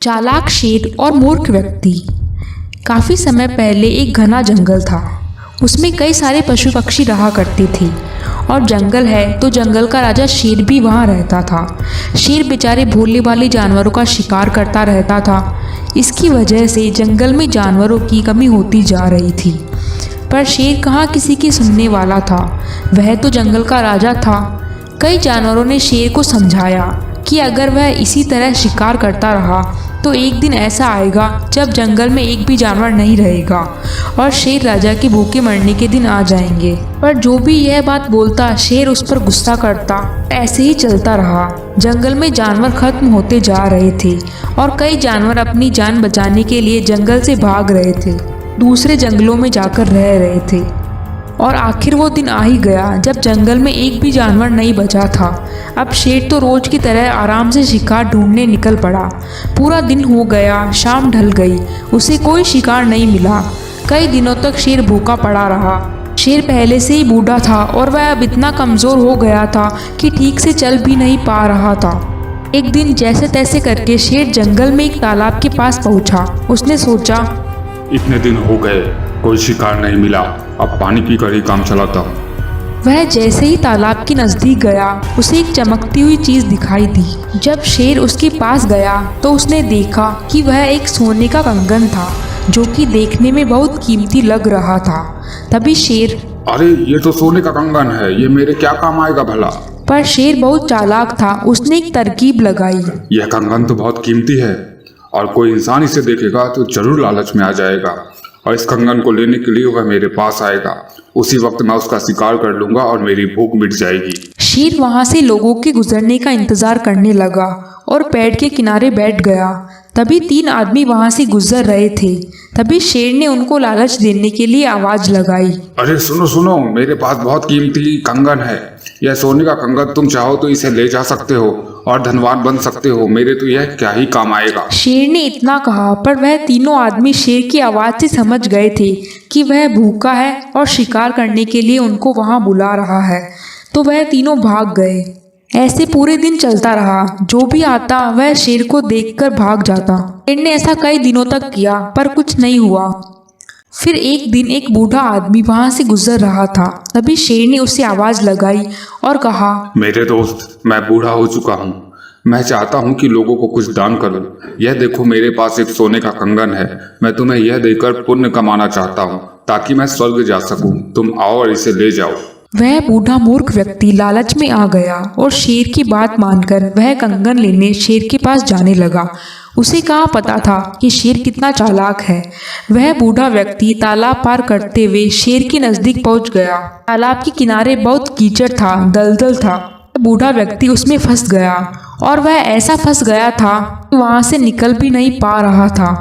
चालाक शेर और मूर्ख व्यक्ति। काफ़ी समय पहले एक घना जंगल था। उसमें कई सारे पशु पक्षी रहा करते थे और जंगल है तो जंगल का राजा शेर भी वहाँ रहता था। शेर बेचारे भोले भाले जानवरों का शिकार करता रहता था। इसकी वजह से जंगल में जानवरों की कमी होती जा रही थी। पर शेर कहाँ किसी की सुनने वाला था। वह तो जंगल का राजा था। कई जानवरों ने शेर को समझाया कि अगर वह इसी तरह शिकार करता रहा तो एक दिन ऐसा आएगा जब जंगल में एक भी जानवर नहीं रहेगा और शेर राजा के भूखे मरने के दिन आ जाएंगे। पर जो भी यह बात बोलता शेर उस पर गुस्सा करता। ऐसे ही चलता रहा। जंगल में जानवर खत्म होते जा रहे थे और कई जानवर अपनी जान बचाने के लिए जंगल से भाग रहे थे, दूसरे जंगलों में जाकर रह रहे थे। और आखिर वो दिन आ ही गया जब जंगल में एक भी जानवर नहीं बचा था। अब शेर तो रोज की तरह आराम से शिकार ढूंढने निकल पड़ा। पूरा दिन हो गया, शाम ढल गई, उसे कोई शिकार नहीं मिला। कई दिनों तक शेर भूखा पड़ा रहा। शेर पहले से ही बूढ़ा था और वह अब इतना कमज़ोर हो गया था कि ठीक से चल भी नहीं पा रहा था। एक दिन जैसे तैसे करके शेर जंगल में एक तालाब के पास पहुंचा। उसने सोचा, इतने दिन हो गए कोई शिकार नहीं मिला, अब पानी पीकर ही काम चलाता हूँ। वह जैसे ही तालाब के नजदीक गया उसे एक चमकती हुई चीज दिखाई दी। जब शेर उसके पास गया तो उसने देखा कि वह एक सोने का कंगन था जो कि देखने में बहुत कीमती लग रहा था। तभी शेर, अरे ये तो सोने का कंगन है, ये मेरे क्या काम आएगा भला। पर शेर बहुत चालाक था। उसने एक तरकीब लगाई। यह कंगन तो बहुत कीमती है और कोई इंसान इसे देखेगा तो जरूर लालच में आ जाएगा और इस कंगन को लेने के लिए वह मेरे पास आएगा। उसी वक्त मैं उसका शिकार कर लूंगा और मेरी भूख मिट जाएगी। शेर वहां से लोगों के गुजरने का इंतजार करने लगा और पेड़ के किनारे बैठ गया। तभी 3 आदमी वहां से गुजर रहे थे। तभी शेर ने उनको लालच देने के लिए आवाज लगाई, अरे सुनो सुनो, मेरे पास बहुत कीमती कंगन है। यह सोने का कंगन, तुम चाहो तो इसे ले जा सकते हो और धनवान बन सकते हो। मेरे तो यह क्या ही काम आएगा। शेर ने इतना कहा पर वह तीनों आदमी शेर की आवाज से समझ गए थे कि वह भूखा है और शिकार करने के लिए उनको वहां बुला रहा है। तो वह तीनों भाग गए। ऐसे पूरे दिन चलता रहा। जो भी आता वह शेर को देखकर भाग जाता। शेर ने ऐसा कई दिनों तक किया पर कुछ नहीं हुआ। फिर एक दिन एक बूढ़ा आदमी वहां से गुजर रहा था। तभी शेर ने उसे आवाज लगाई और कहा, मेरे दोस्त, मैं बूढ़ा हो चुका हूँ। मैं चाहता हूँ कि लोगों को कुछ दान करूँ। यह देखो, मेरे पास एक सोने का कंगन है। मैं तुम्हें यह देकर पुण्य कमाना चाहता हूँ ताकि मैं स्वर्ग जा सकूँ। तुम आओ और इसे ले जाओ। वह बूढ़ा मूर्ख व्यक्ति लालच में आ गया और शेर की बात मानकर वह कंगन लेने शेर के पास जाने लगा। उसे कहाँ पता था कि शेर कितना चालाक है। वह बूढ़ा व्यक्ति तालाब पार करते हुए शेर के नजदीक पहुंच गया। तालाब के किनारे बहुत कीचड़ था, दलदल था। बूढ़ा व्यक्ति उसमें फंस गया और वह ऐसा फंस गया था कि वहां से निकल भी नहीं पा रहा था।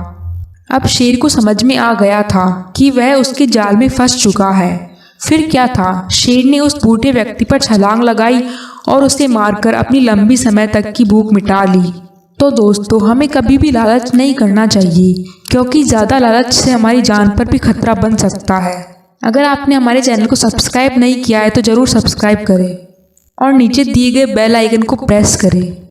अब शेर को समझ में आ गया था कि वह उसके जाल में फंस चुका है। फिर क्या था, शेर ने उस बूढ़े व्यक्ति पर छलांग लगाई और उसे मारकर अपनी लंबी समय तक की भूख मिटा ली। तो दोस्तों, हमें कभी भी लालच नहीं करना चाहिए क्योंकि ज़्यादा लालच से हमारी जान पर भी खतरा बन सकता है। अगर आपने हमारे चैनल को सब्सक्राइब नहीं किया है तो ज़रूर सब्सक्राइब करें और नीचे दिए गए बेल आइकन को प्रेस करें।